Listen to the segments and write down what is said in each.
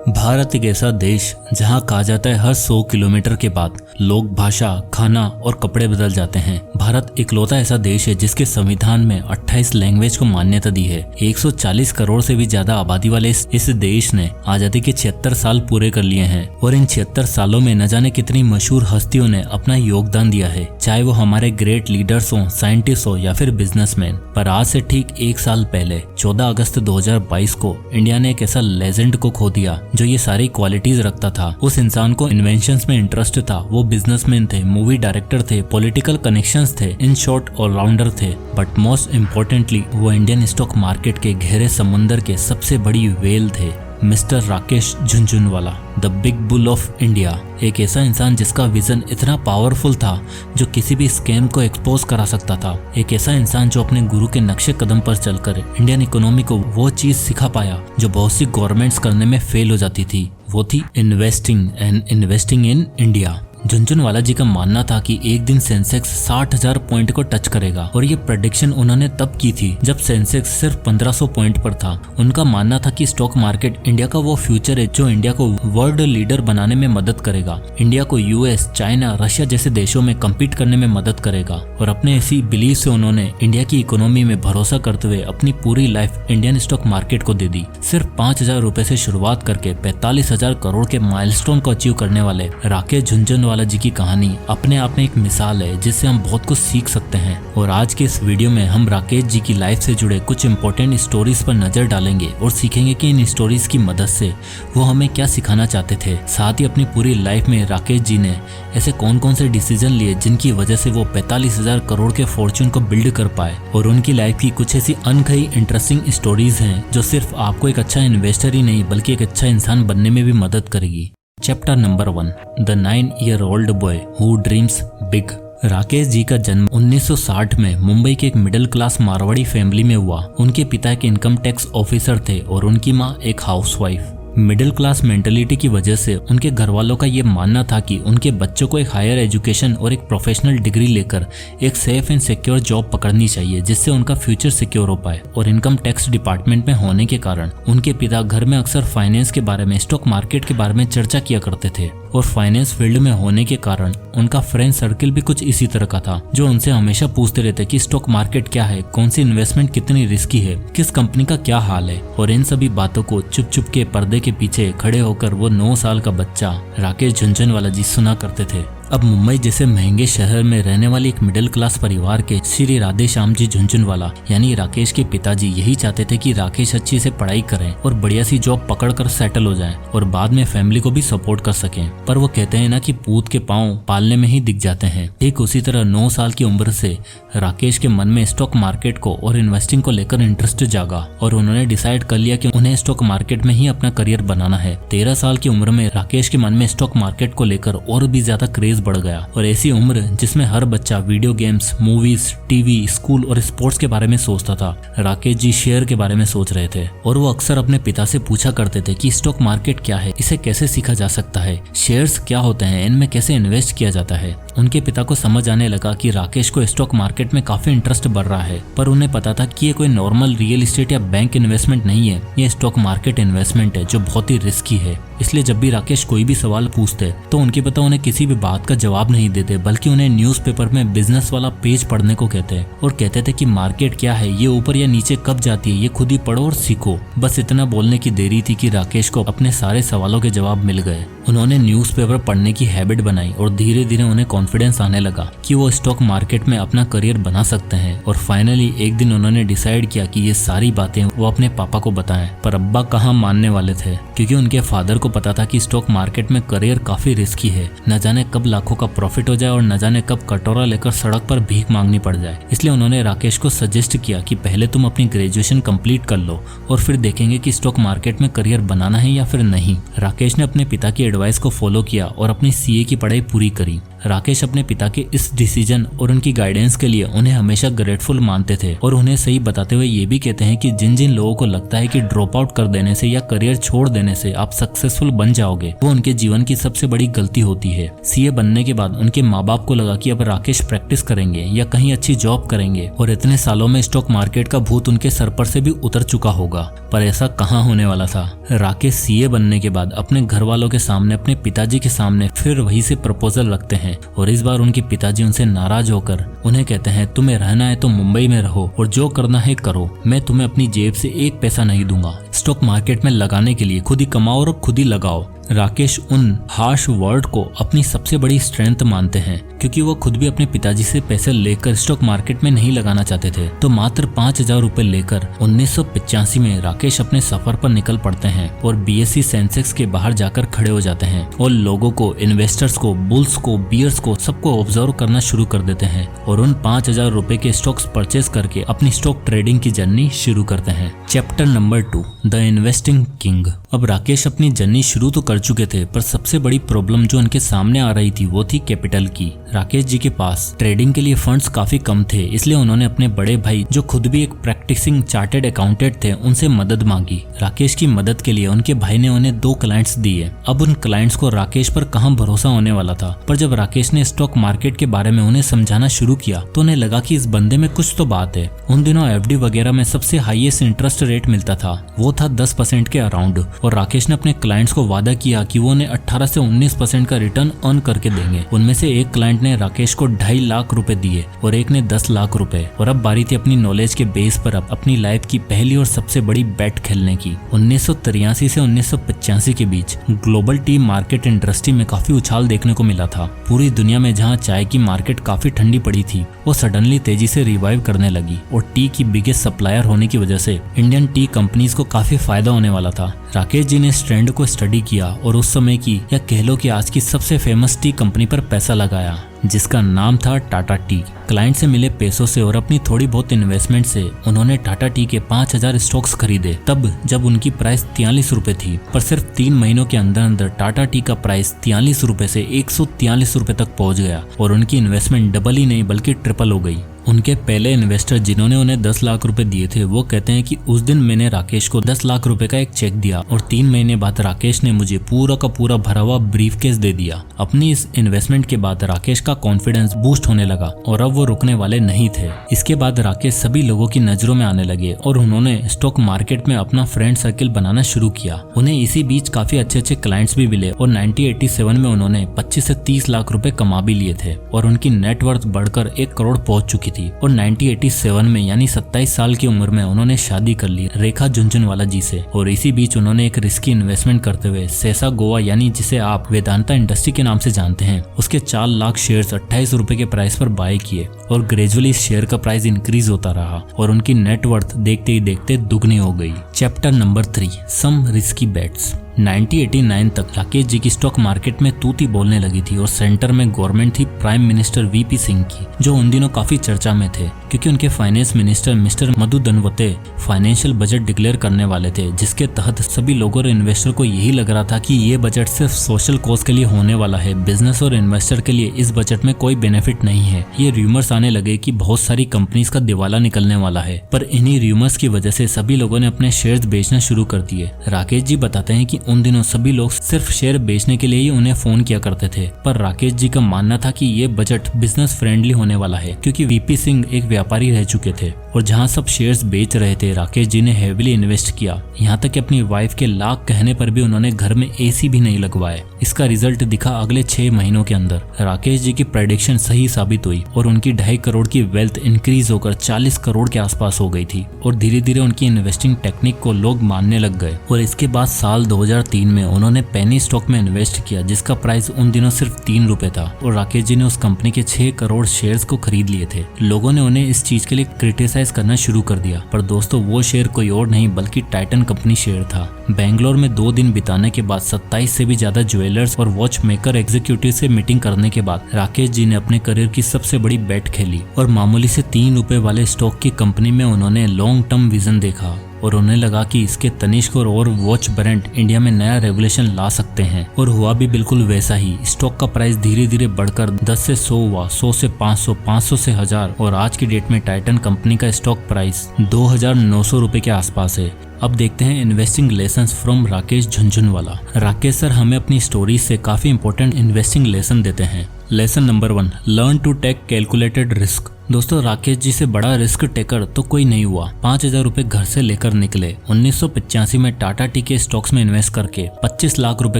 भारत एक ऐसा देश जहां कहा जाता है हर 100 किलोमीटर के बाद लोग, भाषा, खाना और कपड़े बदल जाते हैं। भारत इकलौता ऐसा देश है जिसके संविधान में 28 लैंग्वेज को मान्यता दी है। 140 करोड़ से भी ज्यादा आबादी वाले इस देश ने आजादी के 76 साल पूरे कर लिए हैं और इन 76 सालों में न जाने कितनी मशहूर हस्तियों ने अपना योगदान दिया है, चाहे वो हमारे ग्रेट लीडर्स हो, साइंटिस्ट हो या फिर बिजनेसमैन। पर आज से ठीक एक साल पहले 14 अगस्त 2022 को इंडिया ने एक ऐसा लेजेंड को खो दिया जो ये सारी क्वालिटीज रखता था। उस इंसान को इन्वेंशंस में इंटरेस्ट था, वो बिजनेसमैन थे, मूवी डायरेक्टर थे, पॉलिटिकल कनेक्शंस थे, इन शॉर्ट ऑलराउंडर थे, बट मोस्ट इम्पोर्टेंटली वो इंडियन स्टॉक मार्केट के गहरे समुंदर के सबसे बड़ी वेल थे। Mister Rakesh Jhunjhunwala, the big bull of India. एक ऐसा इंसान जिसका विजन इतना पावरफुल था जो किसी भी स्कैम को एक्सपोज करा सकता था। एक ऐसा इंसान जो अपने गुरु के नक्शे कदम पर चलकर इंडियन इकोनॉमी को वो चीज सिखा पाया जो बहुत सी गवर्नमेंट्स करने में फेल हो जाती थी, वो थी इन्वेस्टिंग इन इंडिया। झुनझुनवाला जी का मानना था कि एक दिन सेंसेक्स 60,000 पॉइंट को टच करेगा और ये प्रेडिक्शन उन्होंने तब की थी जब सेंसेक्स सिर्फ 1500 पॉइंट पर था। उनका मानना था कि स्टॉक मार्केट इंडिया का वो फ्यूचर है जो इंडिया को वर्ल्ड लीडर बनाने में मदद करेगा, इंडिया को यूएस, चाइना, रशिया जैसे देशों में कम्पीट करने में मदद करेगा। और अपने इसी बिलीफ से उन्होंने इंडिया की इकोनॉमी में भरोसा करते हुए अपनी पूरी लाइफ इंडियन स्टॉक मार्केट को दे दी। सिर्फ 5,000 रुपए से शुरुआत करके 45,000 करोड़ के माइलस्टोन को अचीव करने वाले राकेश झुनझुनवाला जी की कहानी अपने आप में एक मिसाल है जिससे हम बहुत कुछ सीख सकते हैं। और आज के इस वीडियो में हम राकेश जी की लाइफ से जुड़े कुछ इंपॉर्टेंट स्टोरीज पर नजर डालेंगे और सीखेंगे कि इन स्टोरीज की मदद से वो हमें क्या सिखाना चाहते थे। साथ ही अपनी पूरी लाइफ में राकेश जी ने ऐसे कौन कौन से डिसीजन लिए जिनकी वजह से वो 45,000 करोड़ के फॉर्चून को बिल्ड कर पाए। और उनकी लाइफ की कुछ ऐसी अनकही इंटरेस्टिंग स्टोरीज हैं जो सिर्फ आपको एक अच्छा इन्वेस्टर ही नहीं बल्कि एक अच्छा इंसान बनने में भी मदद करेगी। Chapter number 1, the 9-year-old boy who dreams big. Rakesh ji का जन्म 1960 में मुंबई के एक मिडिल क्लास मारवाड़ी फैमिली में हुआ। उनके पिता एक इनकम टैक्स ऑफिसर थे और उनकी माँ एक हाउसवाइफ। मिडिल क्लास मेंटेलिटी की वजह से उनके घर वालों का ये मानना था कि उनके बच्चों को एक हायर एजुकेशन और एक प्रोफेशनल डिग्री लेकर एक सेफ एंड सिक्योर जॉब पकड़नी चाहिए जिससे उनका फ्यूचर सिक्योर हो पाए। और इनकम टैक्स डिपार्टमेंट में होने के कारण उनके पिता घर में अक्सर फाइनेंस के बारे में, स्टॉक मार्केट के बारे में चर्चा किया करते थे। और फाइनेंस फील्ड में होने के कारण उनका फ्रेंड सर्किल भी कुछ इसी तरह का था जो उनसे हमेशा पूछते रहते कि स्टॉक मार्केट क्या है, कौन सी इन्वेस्टमेंट कितनी रिस्की है, किस कंपनी का क्या हाल है। और इन सभी बातों को चुप चुप के पर्दे के पीछे खड़े होकर वो 9 साल का बच्चा राकेश झुनझुनवाला जी सुना करते थे। अब मुंबई जैसे महंगे शहर में रहने वाली एक मिडिल क्लास परिवार के श्री राधे श्याम जी झुनझुनवाला यानी राकेश के पिताजी यही चाहते थे कि राकेश अच्छी से पढ़ाई करें और बढ़िया सी जॉब पकड़कर सेटल हो जाएं और बाद में फैमिली को भी सपोर्ट कर सकें। पर वो कहते हैं ना कि पूत के पांव पालने में ही दिख जाते हैं। ठीक उसी तरह 9 साल की उम्र से राकेश के मन में स्टॉक मार्केट को और इन्वेस्टिंग को लेकर इंटरेस्ट जागा और उन्होंने डिसाइड कर लिया कि उन्हें स्टॉक मार्केट में ही अपना करियर बनाना है। 13 साल की उम्र में राकेश के मन में स्टॉक मार्केट को लेकर और भी ज्यादा क्रेज बढ़ गया। और ऐसी उम्र जिसमें हर बच्चा video games, movies, TV, school और स्पोर्ट्स के बारे में सोचता था, राकेश जी शेयर के बारे में सोच रहे थे। और वो अक्सर अपने पिता से पूछा करते थे कि स्टॉक मार्केट क्या है, इसे कैसे सीखा जा सकता है, शेयर्स क्या होते हैं, इनमें कैसे इन्वेस्ट किया जाता है। उनके पिता को समझ आने लगा कि राकेश को स्टॉक मार्केट में काफी इंटरेस्ट बढ़ रहा है, पर उन्हें पता था कि ये कोई नॉर्मल रियल एस्टेट या बैंक इन्वेस्टमेंट नहीं है, ये स्टॉक मार्केट इन्वेस्टमेंट है जो बहुत ही रिस्की है। इसलिए जब भी राकेश कोई भी सवाल पूछते तो उनके पिता उन्हें किसी भी बात का जवाब नहीं देते बल्कि उन्हें न्यूज़पेपर में बिजनेस वाला पेज पढ़ने को कहते और कहते थे कि मार्केट क्या है, ये ऊपर या नीचे कब जाती है, ये खुद ही पढ़ो और सीखो। बस इतना बोलने की देरी थी कि राकेश को अपने सारे सवालों के जवाब मिल गए। उन्होंने न्यूज़पेपर पढ़ने की हैबिट बनाई और धीरे धीरे उन्हें कॉन्फिडेंस आने लगा कि वो स्टॉक मार्केट में अपना करियर बना सकते हैं। और फाइनली एक दिन उन्होंने डिसाइड किया कि ये सारी बातें वो अपने पापा को बताएं। पर अब्बा कहाँ मानने वाले थे क्योंकि उनके फादर को पता था कि स्टॉक मार्केट में करियर काफी रिस्की है, न जाने कब लाखों का प्रॉफिट हो जाए और न जाने कब कटोरा लेकर सड़क पर भीख मांगनी पड़ जाए। इसलिए उन्होंने राकेश को सजेस्ट किया कि पहले तुम अपनी ग्रेजुएशन कंप्लीट कर लो और फिर देखेंगे कि स्टॉक मार्केट में करियर बनाना है या फिर नहीं। राकेश ने अपने पिता की एडवाइस को फॉलो किया और अपनी सीए की पढ़ाई पूरी करी। राकेश अपने पिता के इस डिसीजन और उनकी गाइडेंस के लिए उन्हें हमेशा ग्रेटफुल मानते थे और उन्हें सही बताते हुए ये भी कहते हैं कि जिन जिन लोगों को लगता है कि ड्रॉप आउट कर देने से या करियर छोड़ देने से आप सक्सेसफुल बन जाओगे, वो उनके जीवन की सबसे बड़ी गलती होती है। सीए बनने के बाद उनके माँ बाप को लगा कि अब राकेश प्रैक्टिस करेंगे या कहीं अच्छी जॉब करेंगे और इतने सालों में स्टॉक मार्केट का भूत उनके सर पर से भी उतर चुका होगा, पर ऐसा कहाँ होने वाला था। राकेश सीए बनने के बाद अपने घर वालों के सामने, अपने पिताजी के सामने फिर वही से प्रपोजल रखते हैं और इस बार उनके पिताजी उनसे नाराज होकर उन्हें कहते हैं तुम्हें रहना है तो मुंबई में रहो और जो करना है करो, मैं तुम्हें अपनी जेब से एक पैसा नहीं दूंगा। स्टॉक मार्केट में लगाने के लिए खुद ही कमाओ और खुद ही लगाओ। राकेश उन हार्श वर्ड को अपनी सबसे बड़ी स्ट्रेंथ मानते हैं क्योंकि वो खुद भी अपने पिताजी से पैसे लेकर स्टॉक मार्केट में नहीं लगाना चाहते थे। तो मात्र 5,000 रुपए लेकर 1985 में राकेश अपने सफर पर निकल पड़ते हैं और बीएसई सेंसेक्स के बाहर जाकर खड़े हो जाते हैं और लोगों को, इन्वेस्टर्स को, बुल्स को, बियर्स को, सबको ऑब्जर्व करना शुरू कर देते हैं और उन 5,000 रुपए के स्टॉक्स परचेज करके अपनी स्टॉक ट्रेडिंग की जर्नी शुरू करते हैं। Chapter number 2, the investing king. अब राकेश अपनी जर्नी शुरू तो कर चुके थे, पर सबसे बड़ी प्रॉब्लम जो उनके सामने आ रही थी वो थी कैपिटल की। राकेश जी के पास ट्रेडिंग के लिए फंड्स काफी कम थे, इसलिए उन्होंने अपने बड़े भाई जो खुद भी एक प्रैक्टिसिंग चार्टेड अकाउंटेंट थे उनसे मदद मांगी। राकेश की मदद के लिए उनके भाई ने उन्हें 2 क्लाइंट्स दिए। अब उन क्लाइंट्स को राकेश पर कहां भरोसा होने वाला था, पर जब राकेश ने स्टॉक मार्केट के बारे में उन्हें समझाना शुरू किया तो उन्हें लगा कि इस बंदे में कुछ तो बात है। उन दिनों एफडी वगैरह में सबसे हाईएस्ट इंटरेस्ट रेट मिलता था, वो था 10% के अराउंड, और राकेश ने अपने क्लाइंट्स को वादा किया कि वो उन्हें 18 से 19% का रिटर्न अर्न करके देंगे। उनमें से एक क्लाइंट ने राकेश को 2.5 लाख रुपए दिए और एक ने 10 लाख रुपए। और अब बारी थी अपनी नॉलेज के बेस पर अपनी लाइफ की पहली और सबसे बड़ी बेट खेलने की। 1983 से 1985 के बीच ग्लोबल टी मार्केट इंडस्ट्री में काफी उछाल देखने को मिला था। पूरी दुनिया में जहां चाय की मार्केट काफी ठंडी पड़ी थी वो सडनली तेजी से रिवाइव करने लगी और टी की बिगेस्ट सप्लायर होने की वजह से इंडियन टी कंपनीज को काफी फायदा होने वाला था। राकेश जी ने इस ट्रेंड को स्टडी किया और उस समय की या कह लो कि आज की सबसे फेमस टी कंपनी पर पैसा लगाया जिसका नाम था टाटा टी। क्लाइंट से मिले पैसों से और अपनी थोड़ी बहुत इन्वेस्टमेंट से उन्होंने टाटा टी के 5,000 स्टॉक्स खरीदे, तब जब उनकी प्राइस 43 रुपए थी। पर सिर्फ 3 महीनों के अंदर अंदर टाटा टी का प्राइस 43 रुपए से 143 रुपए तक पहुंच गया और उनकी इन्वेस्टमेंट डबल ही नहीं बल्कि ट्रिपल हो गई। उनके पहले इन्वेस्टर जिन्होंने उन्हें 10 लाख रुपए दिए थे वो कहते हैं कि उस दिन मैंने राकेश को 10 लाख रुपए का एक चेक दिया और 3 महीने बाद राकेश ने मुझे पूरा का पूरा भरा हुआ ब्रीफकेस दे दिया। अपनी इस इन्वेस्टमेंट के बाद राकेश का कॉन्फिडेंस बूस्ट होने लगा और अब वो रुकने वाले नहीं थे। इसके बाद राकेश सभी लोगों की नजरों में आने लगे और उन्होंने स्टॉक मार्केट में अपना फ्रेंड सर्किल बनाना शुरू किया। उन्हें इसी बीच काफी अच्छे क्लाइंट्स भी मिले और 1987 में उन्होंने 25 से 30 लाख रुपए कमा भी लिए थे और उनकी नेटवर्थ बढ़कर 1 करोड़ पहुंच चुकी थी। और 1987 में यानी 27 साल की उम्र में उन्होंने शादी कर ली रेखा झुनझुनवाला जी से। और इसी बीच उन्होंने एक रिस्की इन्वेस्टमेंट करते हुए सेसा गोवा यानी जिसे आप वेदांता इंडस्ट्री के नाम से जानते हैं उसके 4 लाख शेयर्स 28 रुपए के प्राइस पर बाय किए और ग्रेजुअली शेयर का प्राइस इंक्रीज होता रहा और उनकी नेटवर्थ देखते ही देखते दुगनी हो गई। चैप्टर नंबर 3, सम रिस्की बेट्स। 1989 तक राकेश जी की स्टॉक मार्केट में तूती बोलने लगी थी और सेंटर में गवर्नमेंट थी प्राइम मिनिस्टर वीपी सिंह की, जो उन दिनों काफी चर्चा में थे क्योंकि उनके फाइनेंस मिनिस्टर मिस्टर मधु दनवते फाइनेंशियल बजट डिक्लेयर करने वाले थे, जिसके तहत सभी लोगों और इन्वेस्टर को यही लग रहा था कि ये बजट सिर्फ सोशल कॉज के लिए होने वाला है, बिजनेस और इन्वेस्टर के लिए इस बजट में कोई बेनिफिट नहीं है। ये रूमर्स आने लगे कि बहुत सारी कंपनीज का दिवाला निकलने वाला है, पर इन्हीं रूमर्स की वजह से सभी लोगों ने अपने शेयर्स बेचना शुरू कर दिए। राकेश जी बताते हैं कि उन दिनों सभी लोग सिर्फ शेयर बेचने के लिए ही उन्हें फोन किया करते थे, पर राकेश जी का मानना था कि ये बजट बिजनेस फ्रेंडली होने वाला है क्योंकि वीपी सिंह एक व्यापारी रह चुके थे और जहां सब शेयर्स बेच रहे थे राकेश जी ने हेवीली इन्वेस्ट किया। यहाँ तक कि अपनी वाइफ के लाख कहने पर भी उन्होंने घर में एसी भी नहीं लगवाए। इसका रिजल्ट दिखा अगले 6 महीनों के अंदर। राकेश जी की प्रेडिक्शन सही साबित हुई और उनकी 2.5 करोड़ की वेल्थ इंक्रीज होकर 40 करोड़ के आसपास हो गई थी और धीरे धीरे उनकी इन्वेस्टिंग टेक्निक को लोग मानने लग गए। और इसके बाद साल 2003 में उन्होंने पेनी स्टॉक में इन्वेस्ट किया जिसका प्राइस उन दिनों सिर्फ 3 रुपए था और राकेश जी ने उस कंपनी के 6 करोड़ शेयर्स को खरीद लिए थे। लोगों ने उन्हें इस चीज के लिए क्रिटिसाइज करना शुरू कर दिया, पर दोस्तों वो शेयर कोई और नहीं बल्कि टाइटन कंपनी शेयर था। बेंगलोर में 2 दिन बिताने के बाद 27 से भी ज्यादा ज्वेलर्स और वॉच मेकर एग्जीक्यूटिव से मीटिंग करने के बाद राकेश जी ने अपने करियर की सबसे बड़ी बेट खेली और मामूली से 3 रुपए वाले स्टॉक की कंपनी में उन्होंने लॉन्ग टर्म विजन देखा और उन्हें लगा कि इसके तनिष्क और वॉच ब्रांड इंडिया में नया रेवोल्यूशन ला सकते हैं। और हुआ भी बिल्कुल वैसा ही। स्टॉक का प्राइस धीरे धीरे बढ़कर 10 से 100 हुआ, 100 से 500, 500 से 1000 और आज की डेट में टाइटन कंपनी का स्टॉक प्राइस 2900 रुपए के आसपास है। अब देखते हैं investing lessons from Rakesh Jhunjhunwala. Rakesh sir हमें अपनी स्टोरी से काफी इंपॉर्टेंट इन्वेस्टिंग लेसन देते हैं। Lesson number 1, learn to take calculated risk. दोस्तों राकेश जी से बड़ा रिस्क टेकर तो कोई नहीं हुआ। 5000 रुपए घर से लेकर निकले, 1985 में टाटा टी के स्टॉक्स में इन्वेस्ट करके 25 लाख रुपए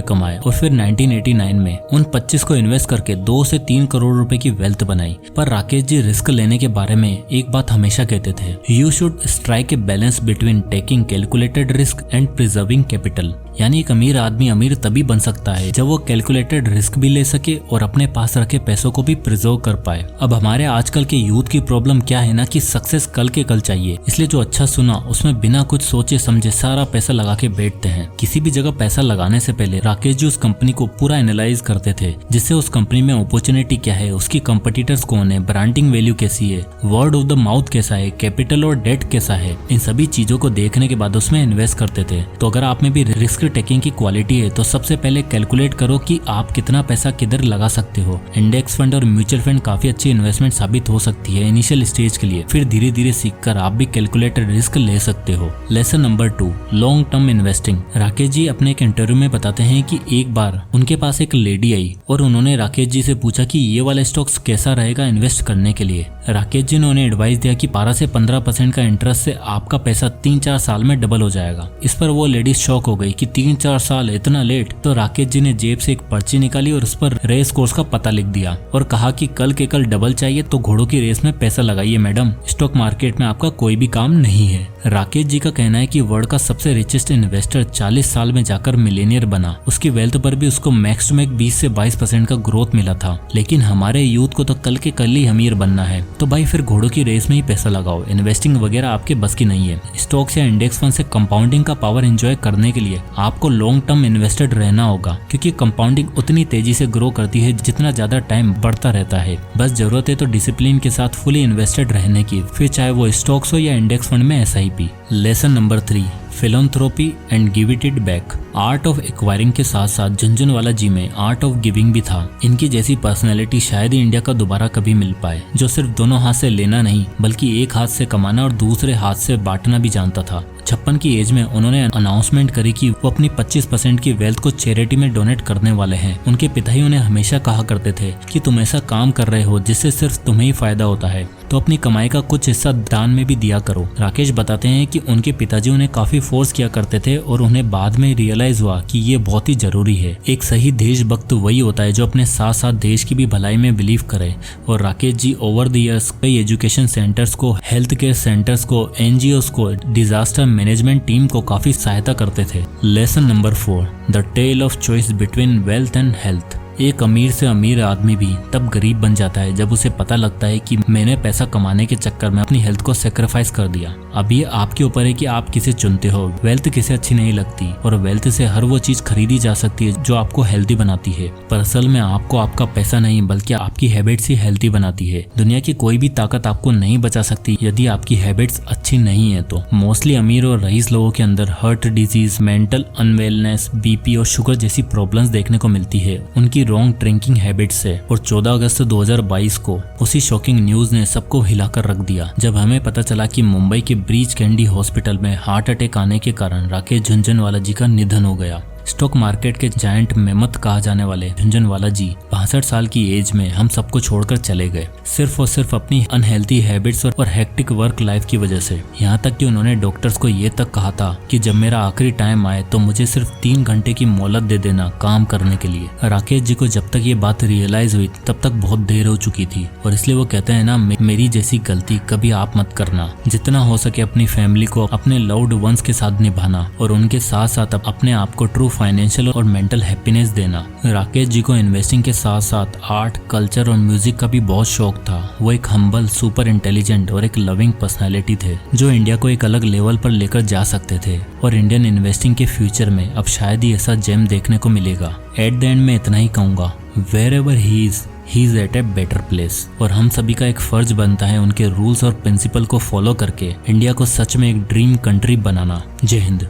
कमाए और फिर 1989 में उन 25 को इन्वेस्ट करके 2 से 3 करोड़ रुपए की वेल्थ बनाई। पर राकेश जी रिस्क लेने के बारे में एक बात हमेशा कहते थे, you should strike a balance between taking calculated risk and preserving capital. यानी एक अमीर आदमी अमीर तभी बन सकता है जब वो कैलकुलेटेड रिस्क भी ले सके और अपने पास रखे पैसों को भी प्रिजर्व कर पाए। अब हमारे आजकल के यूथ की प्रॉब्लम क्या है ना कि सक्सेस कल के कल चाहिए, इसलिए जो अच्छा सुना उसमें बिना कुछ सोचे समझे सारा पैसा लगा के बैठते हैं। किसी भी जगह पैसा लगाने से पहले राकेश जी उस कंपनी को पूरा एनालाइज करते थे, जिससे उस कंपनी में अपॉर्चुनिटी क्या है, उसकी कंपटीटर्स कौन है, ब्रांडिंग वैल्यू कैसी है, वर्ड ऑफ द माउथ कैसा है, कैपिटल और डेट कैसा है। इन सभी चीजों को देखने के बाद उसमें इन्वेस्ट करते थे। तो अगर आप में भी रिस्क टेकिंग की क्वालिटी है तो सबसे पहले कैलकुलेट करो कि आप कितना पैसा किधर लगा सकते हो। इंडेक्स फंड और म्यूचुअल फंड काफी अच्छी इन्वेस्टमेंट साबित हो सकती है इनिशियल स्टेज के लिए, फिर धीरे धीरे सीखकर आप भी कैलकुलेटेड रिस्क ले सकते हो। Lesson number 2, long term investing. Rakesh ji अपने एक इंटरव्यू में बताते हैं कि एक बार उनके पास एक लेडी आई और उन्होंने राकेश जी से पूछा कि ये वाला स्टॉक्स कैसा रहेगा इन्वेस्ट करने के लिए। राकेश जी ने उन्हें एडवाइस दिया कि 12 से 15% का इंटरेस्ट से आपका पैसा 3-4 साल में डबल हो जाएगा। इस पर वो लेडी शॉक हो गई कि 3-4 साल इतना लेट। तो राकेश जी ने जेब से एक पर्ची निकाली और उस पर रेस कोर्स का पता लिख दिया और कहा कि कल के कल डबल चाहिए तो घोड़ों की रेस में पैसा लगाइए मैडम, स्टॉक मार्केट में आपका कोई भी काम नहीं है। राकेश जी का कहना है कि वर्ल्ड का सबसे रिचेस्ट इन्वेस्टर 40 साल में जाकर मिलेनियर बना। उसकी वेल्थ पर भी उसको मैक्स टू मैक्स 20 से 22% का ग्रोथ मिला था। लेकिन हमारे यूथ को तो कल के कल ही अमीर बनना है, तो भाई फिर घोड़ों की रेस में ही पैसा लगाओ। इन्वेस्टिंग वगैरह आपके बस की नहीं है। स्टॉक्स या इंडेक्स फंड से कंपाउंडिंग का पावर एंजॉय करने के लिए आपको लॉन्ग टर्म इन्वेस्टेड रहना होगा, क्योंकि कंपाउंडिंग उतनी तेजी से ग्रो करती है जितना ज्यादा टाइम बढ़ता रहता है। बस जरूरत है तो डिसिप्लिन के साथ फुली इन्वेस्टेड रहने की, फिर चाहे वो स्टॉक्स हो या इंडेक्स फंड में SIP। Lesson number 3, philanthropy and give it back. Art of acquiring के साथ साथ झुनझुनवाला जी में आर्ट ऑफ गिविंग भी था। इनकी जैसी पर्सनैलिटी शायद ही इंडिया का दोबारा कभी मिल पाए, जो सिर्फ दोनों हाथ से लेना नहीं बल्कि एक हाथ से कमाना और दूसरे हाथ से बांटना भी जानता था। 56 की एज में उन्होंने अनाउंसमेंट करी कि वो अपनी 25% की वेल्थ को चैरिटी में डोनेट करने वाले हैं। उनके पिता ही उन्हें हमेशा कहा करते थे कि तुम ऐसा काम कर रहे हो जिससे सिर्फ तुम्हें ही फायदा होता है, तो अपनी कमाई का कुछ हिस्सा दान में भी दिया करो। राकेश बताते हैं कि उनके पिताजी उन्हें काफी फोर्स किया करते थे और उन्हें बाद में रियलाइज हुआ कि ये बहुत ही जरूरी है। एक सही देशभक्त वही होता है जो अपने साथ साथ देश की भी भलाई में बिलीव करे। और Rakesh ji over the years कई एजुकेशन सेंटर्स को, हेल्थ केयर सेंटर्स को, NGOs को, डिजास्टर मैनेजमेंट टीम को काफी सहायता करते थे। Lesson number 4, the tale of choice between wealth and health. एक अमीर से अमीर आदमी भी तब गरीब बन जाता है जब उसे पता लगता है कि मैंने पैसा कमाने के चक्कर में अपनी हेल्थ को सेक्रीफाइस कर दिया। अब ये आपके ऊपर है कि आप किसे चुनते हो। वेल्थ किसे अच्छी नहीं लगती और वेल्थ से हर वो चीज खरीदी जा सकती है जो आपको हेल्दी बनाती है, पर असल में आपको आपका पैसा नहीं बल्कि आपकी हैबिट्स ही हेल्दी बनाती है। दुनिया की कोई भी ताकत आपको नहीं बचा सकती यदि आपकी हैबिट्स अच्छी नहीं है तो। मोस्टली अमीर और रईस लोगों के अंदर हार्ट डिजीज, मेंटल अनवेलनेस, BP और शुगर जैसी प्रॉब्लम्स देखने को मिलती है उनकी रॉन्ग ड्रिंकिंग हैबिट से। और 14 अगस्त 2022 को उसी शॉकिंग न्यूज ने सबको हिलाकर रख दिया जब हमें पता चला कि मुंबई के ब्रीच कैंडी हॉस्पिटल में हार्ट अटैक आने के कारण राकेश झुनझुनवाला जी का निधन हो गया। स्टॉक मार्केट के जायंट मेमत कहा जाने वाले झुनझुनवाला जी 62 साल की एज में हम सबको छोड़कर चले गए, सिर्फ और सिर्फ अपनी अनहेल्थी हैबिट्स और हेक्टिक वर्क लाइफ की वजह से। यहाँ तक कि उन्होंने डॉक्टर्स को ये तक कहा था कि जब मेरा आखिरी टाइम आए तो मुझे सिर्फ 3 घंटे की मोहलत दे देना काम करने के लिए। राकेश जी को जब तक ये बात रियलाइज हुई तब तक बहुत देर हो चुकी थी, और इसलिए वो कहते हैं ना, मेरी जैसी गलती कभी आप मत करना। जितना हो सके अपनी फैमिली को, अपने लव्ड वंस के साथ निभाना और उनके साथ साथ अपने आप को ट्रू फाइनेंशियल और मेंटल हैप्पीनेस देना। राकेश जी को इन्वेस्टिंग के साथ साथ आर्ट, कल्चर और म्यूजिक का भी बहुत शौक था। वो एक हम्बल, सुपर इंटेलिजेंट और एक लविंग पर्सनालिटी थे जो इंडिया को एक अलग लेवल पर लेकर जा सकते थे। और इंडियन इन्वेस्टिंग के फ्यूचर में अब शायद ही ऐसा जेम देखने को मिलेगा। एट द एंड में इतना ही कहूंगा, wherever he is he is at a better place. और हम सभी का एक फर्ज बनता है उनके रूल्स और प्रिंसिपल को फॉलो करके इंडिया को सच में एक ड्रीम कंट्री बनाना। जय हिंद।